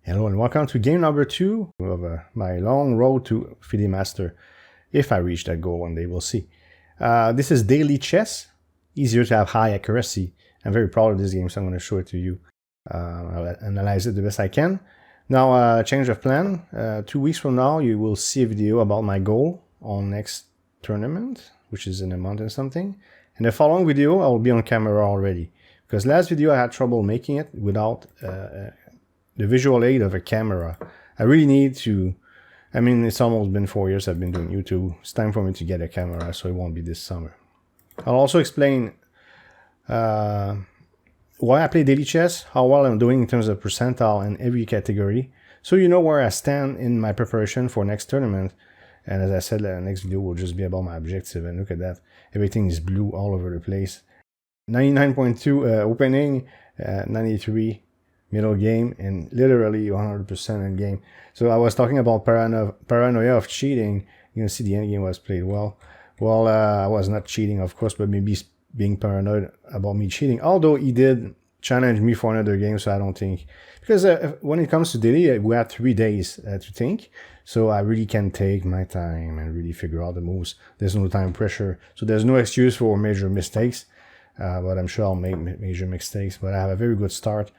Hello and welcome to game number 2 of my long road to FIDE Master. If I reach that goal one day, we'll see. This is daily chess. Easier to have high accuracy. I'm very proud of this game, so I'm going to show it to you. I'll analyze it the best I can. Now, change of plan. 2 weeks from now, you will see a video about my goal on next tournament, which is in a month or something. And the following video, I will be on camera already. Because last video, I had trouble making it without the visual aid of a camera. I really need to, I mean, it's almost been 4 years I've been doing YouTube. It's time for me to get a camera, so it won't be this summer. I'll also explain why I play daily chess, how well I'm doing in terms of percentile in every category, so you know where I stand in my preparation for next tournament. And as I said, the next video will just be about my objective, and look at that. Everything is blue all over the place. 99.2 opening, 93 middle game, and literally 100% in game. So I was talking about paranoia of cheating. You can see the end game was played well. Well, I was not cheating, of course, but maybe being paranoid about me cheating. Although he did challenge me for another game, so I don't think. Because when it comes to daily, we have 3 days to think. So I really can take my time and really figure out the moves. There's no time pressure. So there's no excuse for major mistakes. But I'm sure I'll make major mistakes. But I have a very good start.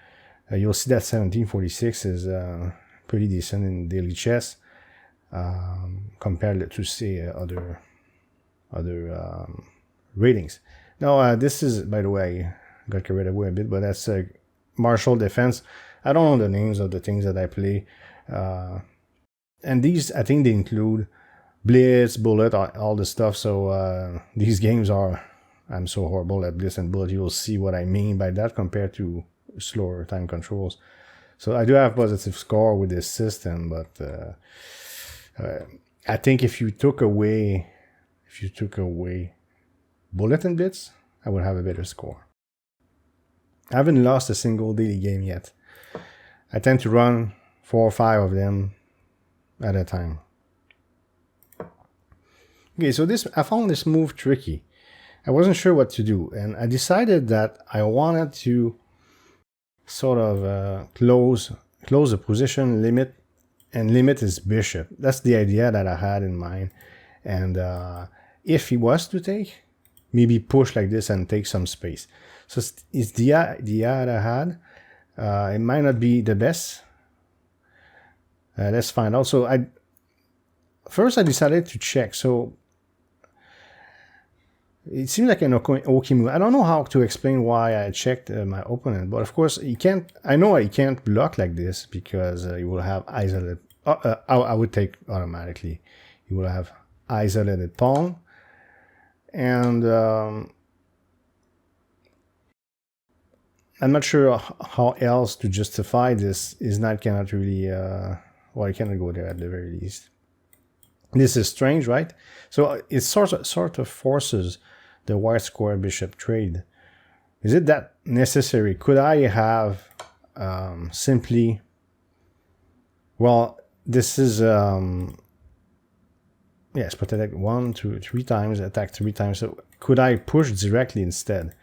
You'll see that 1746 is pretty decent in daily chess compared to, say, other ratings. Now, this is, by the way, got carried away a bit, but that's martial defense. I don't know the names of the things that I play. And these, I think they include Blitz, Bullet, all the stuff. So these games are, I'm so horrible at Blitz and Bullet. You'll see what I mean by that compared to slower time controls. So I do have positive score with this system, but I think if you took away Bullet and Blitz, I would have a better score. I haven't lost a single daily game yet. I tend to run 4 or 5 of them at a time. Okay, so I found this move tricky. I wasn't sure what to do, and I decided that I wanted to sort of close the position, limit his bishop. That's the idea that I had in mind. And if he was to take, maybe push like this and take some space. So it's the idea that I had. It might not be the best. Let's find out. So first I decided to check. So it seemed like an okay move. I don't know how to explain why I checked my opponent, but of course he can't. I know he can't block like this because he will have isolated. I would take automatically. He will have isolated pawn, and I'm not sure how else to justify this. Is not cannot really. Well, I cannot go there at the very least. This is strange, right? So it sort of forces the white square bishop trade. Is it that necessary? Could I have simply... Well, this is... yes, protect 1, 2, 3 times, attack 3 times. So could I push directly instead?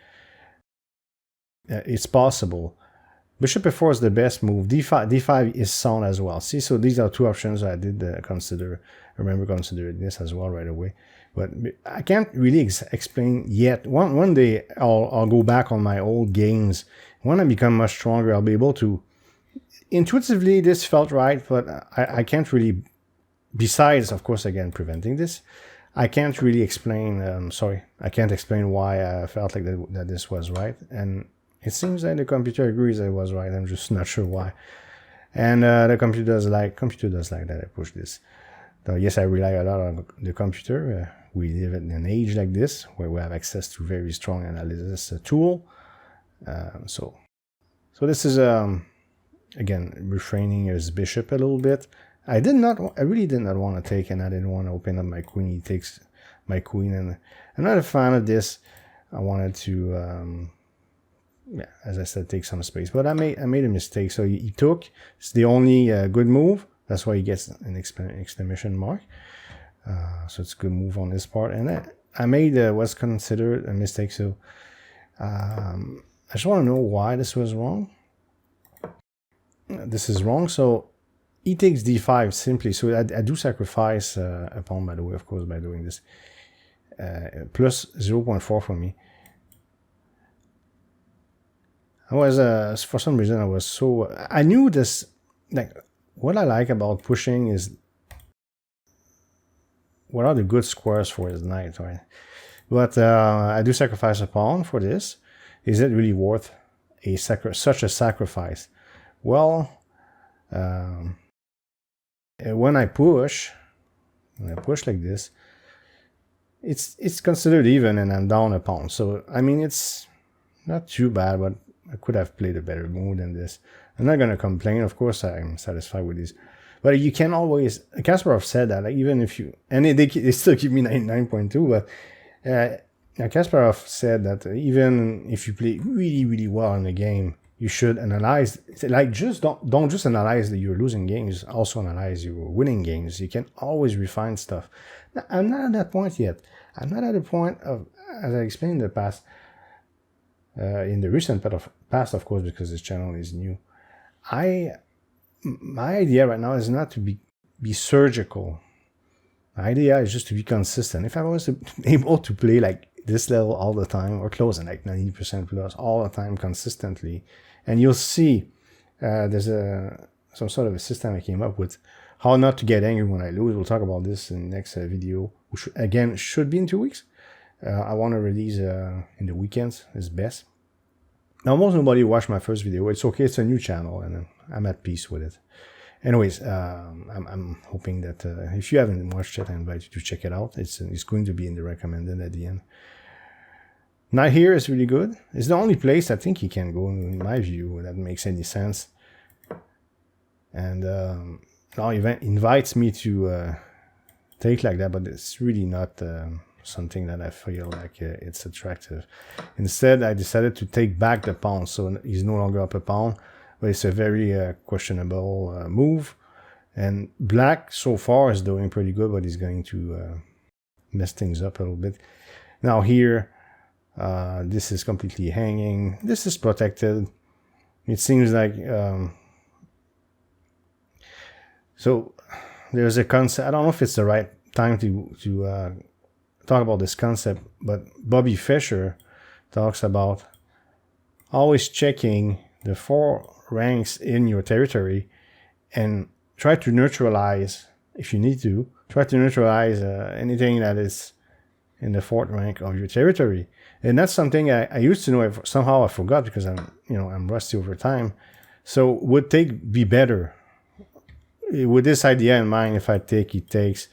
It's possible. Bishop f4 is the best move. D5 is sound as well. See, so these are 2 options I did consider. I remember considering this as well right away. But I can't really explain yet. One day I'll go back on my old games. When I become much stronger, I'll be able to... Intuitively, this felt right, but I can't really... Besides, of course, again, preventing this, I can't really explain... sorry, I can't explain why I felt like that this was right. And it seems like the computer agrees I was right. I'm just not sure why. And the computer does like that I push this. So yes, I rely a lot on the computer. We live in an age like this where we have access to very strong analysis tool. So this is again refraining his bishop a little bit. I really did not want to take, and I didn't want to open up my queen. He takes my queen, and I'm not a fan of this. I wanted to. Yeah, as I said, take some space, but I made a mistake. So he took. It's the only good move. That's why he gets an exclamation mark. So it's a good move on this part. And I made what's considered a mistake. So I just want to know why this was wrong. this is wrong. So he takes d5 simply. So I do sacrifice a pawn, by the way, of course, by doing this. Plus 0.4 for me. I was, for some reason, I knew this, like, what I like about pushing is what are the good squares for his knight, right? But I do sacrifice a pawn for this. Is it really worth such a sacrifice? Well, when I push like this, it's considered even, and I'm down a pawn. So I mean, it's not too bad, but I could have played a better move than this. I'm not gonna complain. Of course, I'm satisfied with these. But you can always. Kasparov said that, like, even if you, and they still give me 99.2, but Kasparov said that even if you play really, really well in the game, you should analyze, like, just don't just analyze that you're losing games, also analyze your winning games. You can always refine stuff. Now, I'm not at that point yet. I'm not at the point of, as I explained in the past, in the recent past, of course, because this channel is new. My idea right now is not to be surgical. My idea is just to be consistent. If I was able to play like this level all the time, or close in like 90% plus all the time consistently, and you'll see there's some sort of a system I came up with, how not to get angry when I lose. We'll talk about this in the next video, which again should be in 2 weeks. I want to release in the weekends is best. Now, almost nobody watched my first video. It's okay. It's a new channel, and I'm at peace with it. Anyways, I'm hoping that if you haven't watched it, I invite you to check it out. It's going to be in the recommended at the end. Knight here is really good. It's the only place I think he can go, in my view, that makes any sense. And now he invites me to take like that, but it's really not something that I feel like it's attractive. Instead, I decided to take back the pawn, so he's no longer up a pawn. But it's a very questionable move. And black so far is doing pretty good, but he's going to mess things up a little bit. Now here, this is completely hanging. This is protected. It seems like... so there's a concept. I don't know if it's the right time to talk about this concept, but Bobby Fischer talks about always checking the 4 ranks in your territory and try to neutralize, if you need to, try to neutralize anything that is in the 4th rank of your territory. And that's something I used to know. Somehow I forgot because I'm rusty over time. So would be better with this idea in mind. If I take, he takes.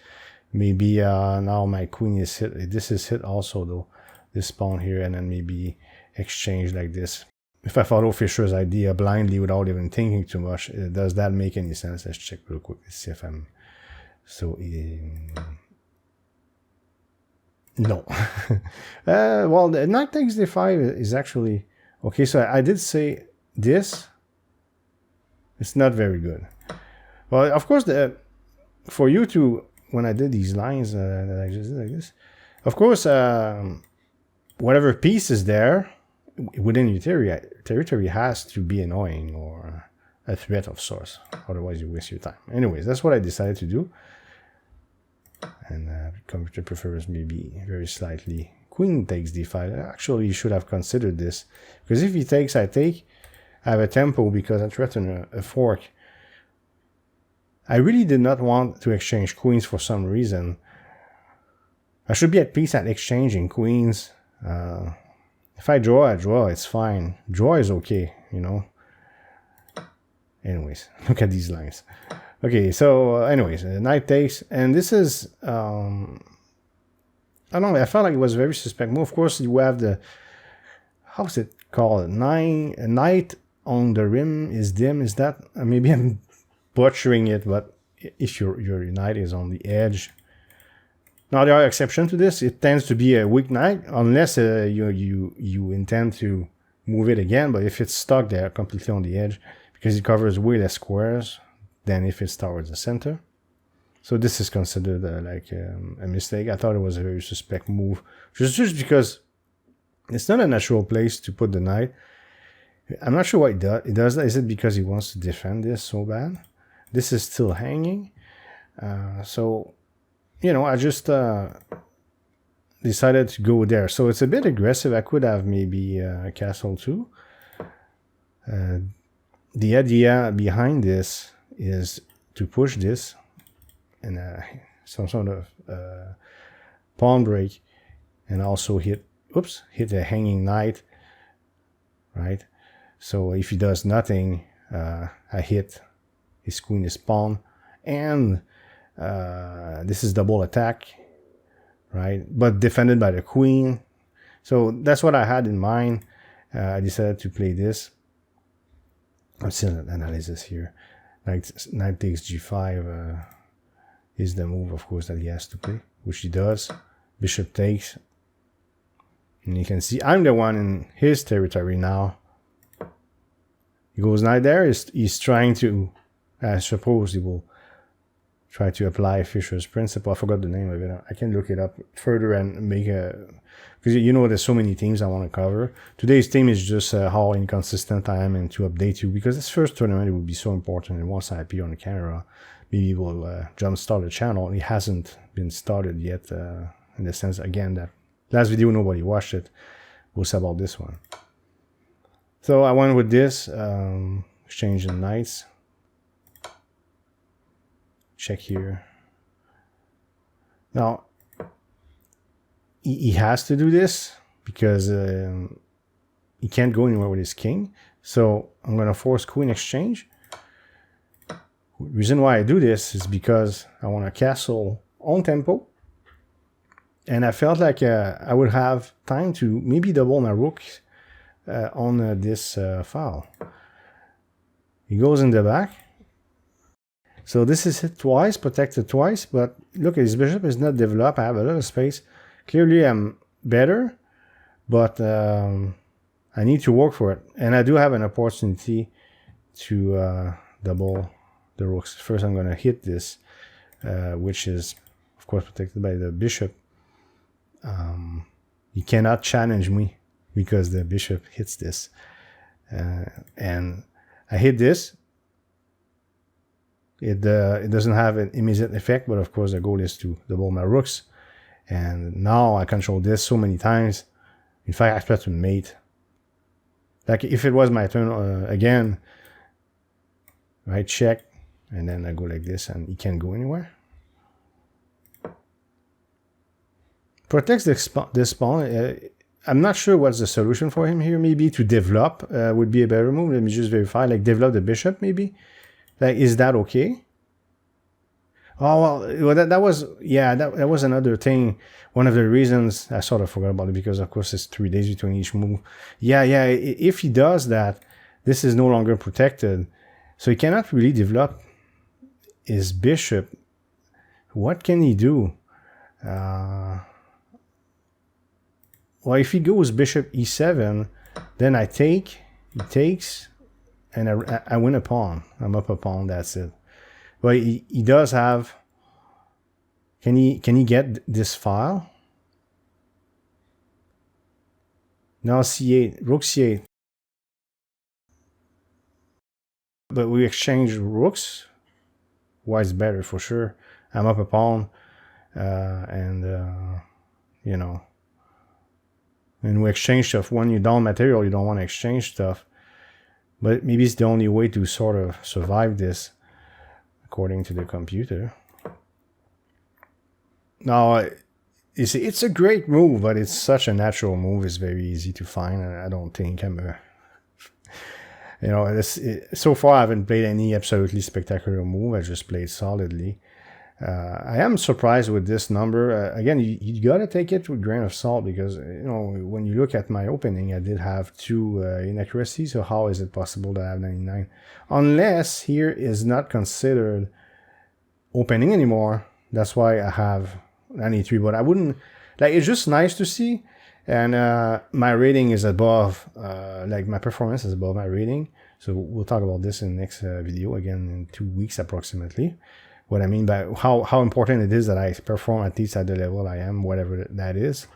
Maybe now my queen is hit. This is hit also though. This pawn here, and then maybe exchange like this. If I follow Fischer's idea blindly without even thinking too much, does that make any sense? Let's check real quick. Let's see if I'm so. No. Well, the knight takes d5 is actually okay. So I did say this. It's not very good. Well, of course, for you to, when I did these lines that I just did like this, of course, whatever piece is there within your territory has to be annoying or a threat of sorts. Otherwise, you waste your time. Anyways, that's what I decided to do. And computer prefers maybe very slightly. Queen takes d5. Actually, you should have considered this. Because if he takes, I take, I have a tempo because I threaten a fork. I really did not want to exchange queens for some reason. I should be at peace at exchanging queens. If I draw, it's fine. Draw is okay, Anyways, look at these lines. Okay, so anyways, knight takes, and this is, I don't know, I felt like it was very suspect move. Of course, you have the, how's it called? A knight on the rim is dim. Is that, maybe I'm butchering it, but if your knight is on the edge. Now there are exceptions to this. It tends to be a weak knight unless you intend to move it again. But if it's stuck there completely on the edge, because it covers way less squares than if it's towards the center. So this is considered like a mistake. I thought it was a very suspect move, just because it's not a natural place to put the knight. I'm not sure why he does that. Is it because he wants to defend this so bad? This is still hanging. So, you know, I just decided to go there. So it's a bit aggressive. I could have maybe castle too. The idea behind this is to push this and some sort of pawn break, and also hit a hanging knight, right? So if he does nothing, I hit his queen, his pawn, and this is double attack, right? But defended by the queen. So that's what I had in mind. I decided to play this. I'm still an analysis here. Knight takes g5 is the move, of course, that he has to play, which he does. Bishop takes. And you can see I'm the one in his territory now. He goes knight there. He's trying to, I suppose he will try to apply Fischer's principle. I forgot the name of it. I can look it up further and make a... Because you know there's so many teams I want to cover. Today's theme is just how inconsistent I am and to update you. Because this first tournament will be so important. And once I appear on the camera, maybe we'll jumpstart the channel. It hasn't been started yet. In the sense, again, that last video nobody watched it. We'll say about this one. So I went with this. Exchanging knights. Check here. Now, he has to do this because he can't go anywhere with his king. So I'm going to force queen exchange. The reason why I do this is because I want a castle on tempo. And I felt like I would have time to maybe double my rook on this file. He goes in the back. So this is hit twice, protected twice, but look, his bishop is not developed. I have a lot of space. Clearly I'm better, but I need to work for it. And I do have an opportunity to double the rooks. First I'm going to hit this, which is, of course, protected by the bishop. He cannot challenge me because the bishop hits this. And I hit this. It doesn't have an immediate effect, but of course the goal is to double my rooks. And now I control this so many times. In fact, I expect to mate. Like if it was my turn again, right, check, and then I go like this, and he can't go anywhere. Protects this pawn. I'm not sure what's the solution for him here. Maybe to develop would be a better move. Let me just verify. Like develop the bishop, maybe. Like, is that okay? Oh, well, that was, yeah, that was another thing. One of the reasons I sort of forgot about it because, of course, it's 3 days between each move. Yeah, if he does that, this is no longer protected. So he cannot really develop his bishop. What can he do? Well, if he goes bishop e7, then I take, he takes, and I win a pawn. I'm up a pawn, that's it. But he does have... Can he get this file? Now c8, rook c8. But we exchange rooks. White's better for sure. I'm up a pawn. You know... And we exchange stuff. When you're down material, you don't want to exchange stuff. But maybe it's the only way to sort of survive this, according to the computer. Now, you see, it's a great move, but it's such a natural move. It's very easy to find, and I don't think I'm a... You know, so far I haven't played any absolutely spectacular move. I just played solidly. I am surprised with this number. Again, you gotta take it with a grain of salt because, you know, when you look at my opening, I did have 2 inaccuracies. So how is it possible to have 99? Unless here is not considered opening anymore. That's why I have 93. But I wouldn't, like, it's just nice to see. And my rating is above, like my performance is above my rating. So we'll talk about this in the next video, again in 2 weeks approximately. What I mean by how important it is that I perform at least at the level I am, whatever that is.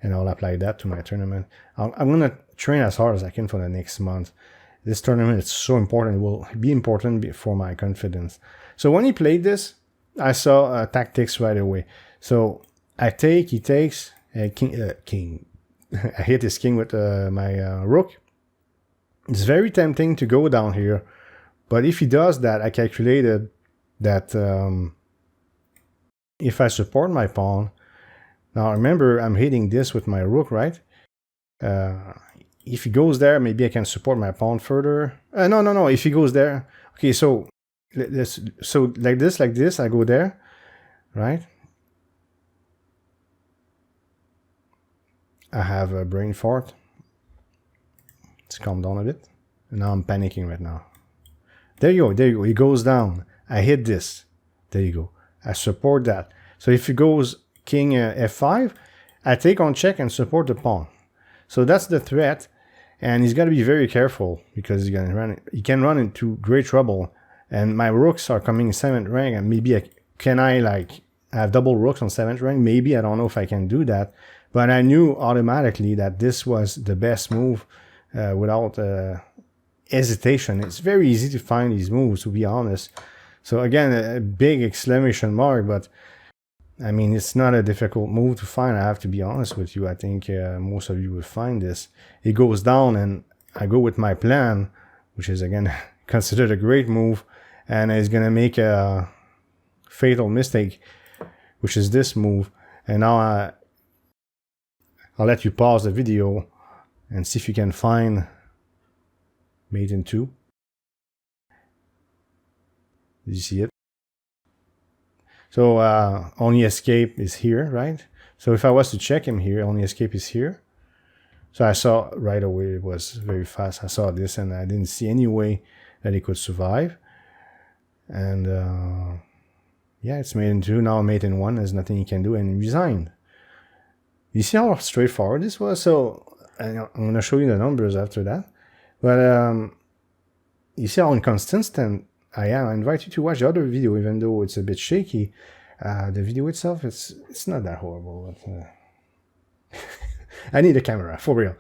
And I'll apply that to my tournament. I'm going to train as hard as I can for the next month. This tournament is so important. It will be important for my confidence. So when he played this, I saw tactics right away. So I take, he takes, king. I hit his king with my rook. It's very tempting to go down here. But if he does that, I calculated that if I support my pawn, now remember I'm hitting this with my rook, right? If he goes there, maybe I can support my pawn further. No. If he goes there, okay. So like this, I go there, right? I have a brain fart. Let's calm down a bit. And now I'm panicking right now. There you go. He goes down. I hit this. There you go. I support that. So if he goes king f5, I take on check and support the pawn. So that's the threat, and he's got to be very careful because he can run into great trouble. And my rooks are coming in 7th rank, and maybe I have double rooks on 7th rank? Maybe, I don't know if I can do that. But I knew automatically that this was the best move without hesitation. It's very easy to find these moves, to be honest. So again, a big exclamation mark, but I mean, it's not a difficult move to find, I have to be honest with you. I think most of you will find this. It goes down and I go with my plan, which is again considered a great move, and it's going to make a fatal mistake, which is this move. And now I'll let you pause the video and see if you can find mate in 2. Did you see it? So only escape is here, right? So if I was to check him here, only escape is here. So I saw right away, it was very fast. I saw this and I didn't see any way that he could survive. And yeah, it's mate in 2. Now mate in 1, there's nothing he can do, and he resigned. You see how straightforward this was? So I'm going to show you the numbers after that. But you see how inconsistent I am. I invite you to watch the other video, even though it's a bit shaky. The video itself, it's not that horrible. But, I need a camera, for real.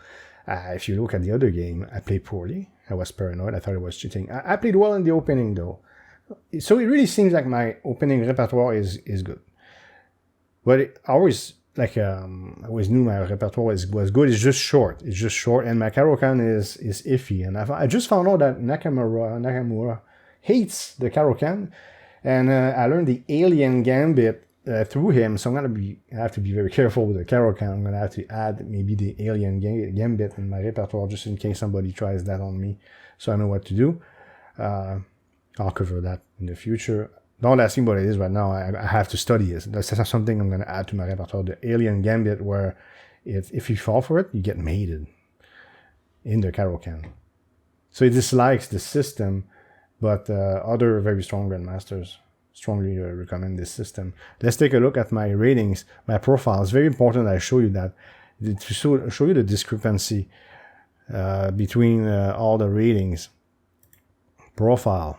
If you look at the other game, I played poorly. I was paranoid. I thought I was cheating. I played well in the opening, though. So it really seems like my opening repertoire is good. But I always knew my repertoire was good. It's just short. And my Caro-Kann is iffy. And I just found out that Nakamura hates the Caro-Kann, and I learned the alien gambit through him, so I have to be very careful with the Caro-Kann. I'm gonna have to add maybe the alien gambit in my repertoire just in case somebody tries that on me, so I know what to do. I'll cover that in the future. Don't ask me what it is right now. I have to study it. That's something I'm gonna add to my repertoire. The alien gambit, where if you fall for it, you get mated in the Caro-Kann. So he dislikes the system. But other very strong grandmasters strongly recommend this system. Let's take a look at my ratings, my profile. It's very important that I show you that, to show you the discrepancy between all the ratings. Profile.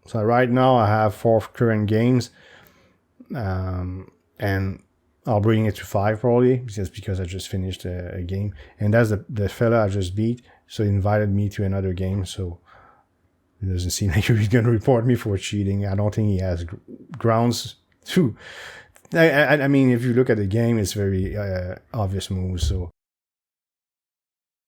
So right now I have 4 current games, and I'll bring it to 5 probably, just because I just finished a game. And that's the fella I just beat, so he invited me to another game, so it doesn't seem like he's going to report me for cheating. I don't think he has grounds to. I mean, if you look at the game, it's very obvious moves. So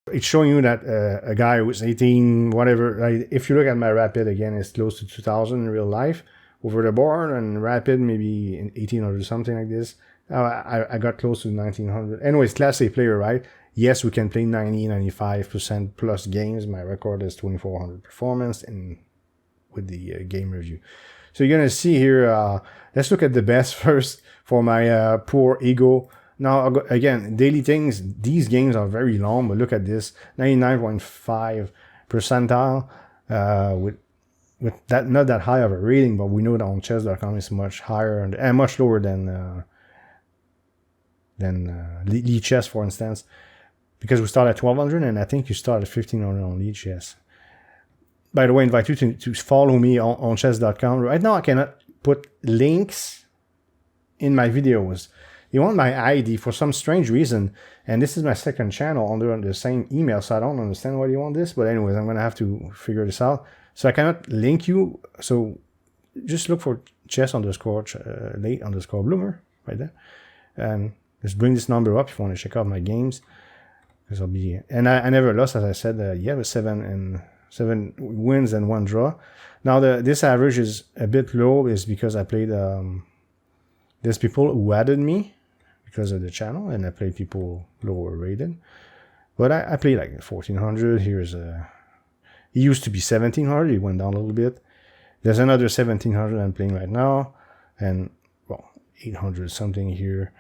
it's showing you that a guy who's 18, whatever. Like, if you look at my rapid again, it's close to 2,000 in real life over the board, and rapid maybe in 1,800 something like this. I got close to 1,900. Anyways, Class A player, right? Yes, we can play 95% plus games. My record is 2,400 performance, and with the game review. So you're going to see here, let's look at the best first for my poor ego. Now, again, daily things, these games are very long, but look at this, 99.5 percentile, with that, not that high of a rating, but we know that on chess.com is much higher and much lower than Lead Chess, for instance. Because we start at 1,200, and I think you start at 1,500 on Lead Chess. By the way, I invite you to follow me on chess.com. Right now, I cannot put links in my videos. He want my ID for some strange reason, and this is my second channel under the same email, so I don't understand why you want this. But anyways, I'm gonna have to figure this out. So I cannot link you. So just look for chess underscore late underscore bloomer right there, and just bring this number up if you want to check out my games. Because I'll be, and I never lost, as I said. Yeah, with 7 wins and 1 draw. Now this average is a bit low, is because I played. There's people who added me because of the channel, and I played people lower rated. But I played like 1400. Here's he used to be 1700. He went down a little bit. There's another 1700 I'm playing right now, and well, 800 something here.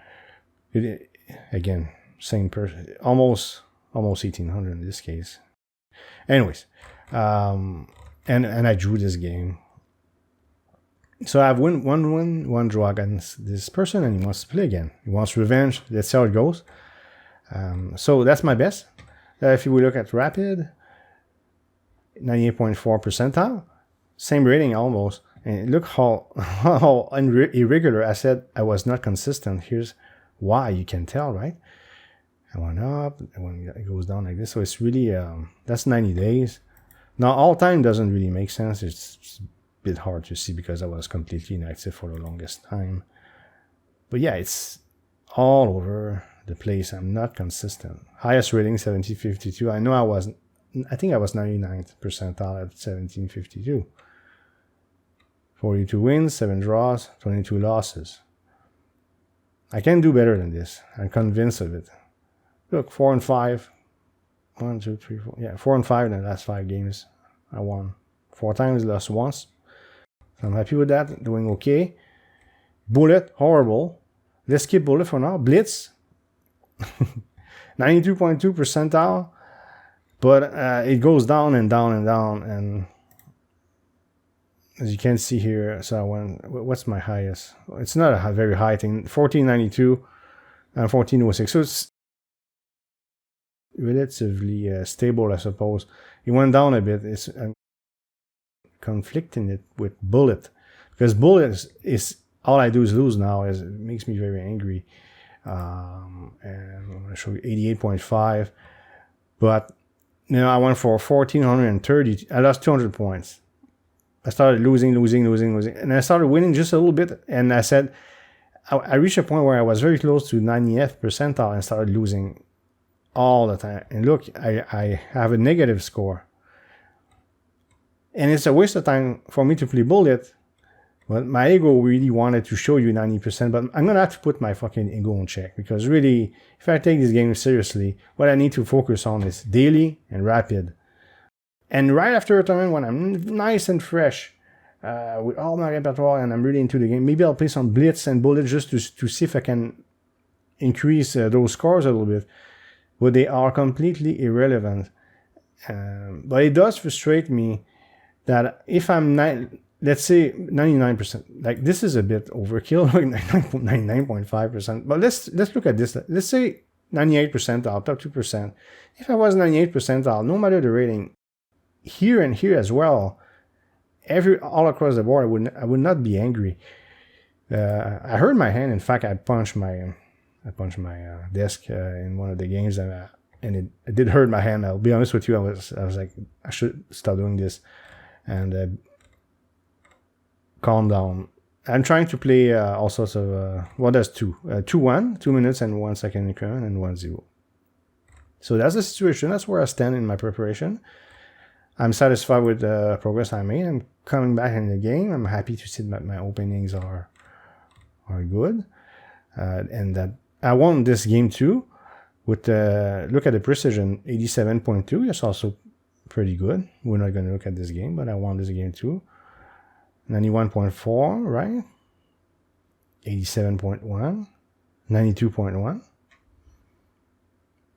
Again, same person, almost 1800 in this case. Anyways, and I drew this game. So I have one win, 1 draw against this person, and he wants to play again. He wants revenge. Let's see how it goes. So that's my best. If you look at Rapid, 98.4 percentile, same rating almost. And look how irregular. I said I was not consistent. Here's why. You can tell, right? I went up, and when it goes down like this. So it's really, that's 90 days. Now, all time doesn't really make sense. It's a bit hard to see because I was completely inactive for the longest time. But yeah, it's all over the place. I'm not consistent. Highest rating, 1752. I think I was 99th percentile at 1752. 42 wins, 7 draws, 22 losses. I can do better than this. I'm convinced of it. Look, 4 and 5. 1, 2, 3, 4. Yeah, 4 and 5 in the last 5 games. I won 4 times, lost once. So I'm happy with that. Doing okay. Bullet, horrible. Let's skip Bullet for now. Blitz, 92.2 percentile. But it goes down and down and down. And as you can see here, so I went, what's my highest? It's not a very high thing. 1492 and 1406. So it's relatively stable, I suppose. It went down a bit. It's conflicting it with Bullet, because Bullet is all I do is lose now. It makes me very angry. And I'm going to show you 88.5. But I went for 1430. I lost 200 points. I started losing, and I started winning just a little bit. And I said, I reached a point where I was very close to 90th percentile and started losing all the time. And look, I have a negative score. And it's a waste of time for me to play Bullet. But my ego really wanted to show you 90%. But I'm going to have to put my fucking ego in check. Because really, if I take this game seriously, what I need to focus on is daily and rapid. And right after a tournament, when I'm nice and fresh, with all my repertoire and I'm really into the game, maybe I'll play some Blitz and Bullet just to see if I can increase those scores a little bit. But they are completely irrelevant. But it does frustrate me that if I'm, let's say 99%, like this is a bit overkill, 99.5%. But let's look at this. Let's say 98 percentile, top 2%. If I was 98 percentile, no matter the rating, here and here as well, all across the board, I would not be angry. I hurt my hand. In fact, I punched my desk in one of the games, and it did hurt my hand. I'll be honest with you. I was like, I should stop doing this and calm down. I'm trying to play all sorts of that's 2-1, 2 minutes and 1 second increment, and 1-0. So that's the situation. That's where I stand in my preparation. I'm satisfied with the progress I made. I'm coming back in the game. I'm happy to see that my openings are good, and that I won this game too. With look at the precision, 87.2. That's also pretty good. We're not going to look at this game, but I won this game too. 91.4, right? 87.1, 92.1.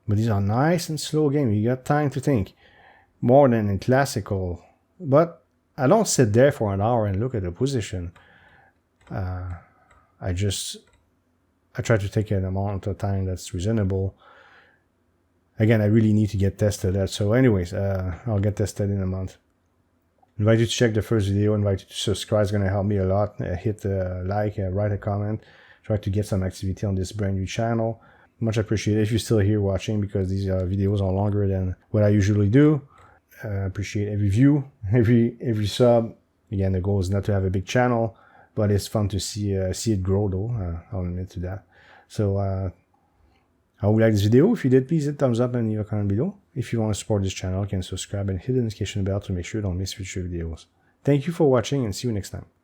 But these are nice and slow games. You got time to think. More than in classical. But I don't sit there for an hour and look at the position. I try to take an amount of time that's reasonable. Again, I really need to get tested. So anyways, I'll get tested in a month. Invite you to check the first video. Invite you to subscribe. It's going to help me a lot. Hit like, write a comment. try to get some activity on this brand new channel. Much appreciated if you're still here watching, because these videos are longer than what I usually do. Appreciate every view, every sub. Again, the goal is not to have a big channel, but it's fun to see it grow though. I'll admit to that. So I hope you liked this video. If you did, please hit thumbs up and leave a comment below. If you want to support this channel, you can subscribe and hit the notification bell to make sure you don't miss future videos. Thank you for watching, and see you next time.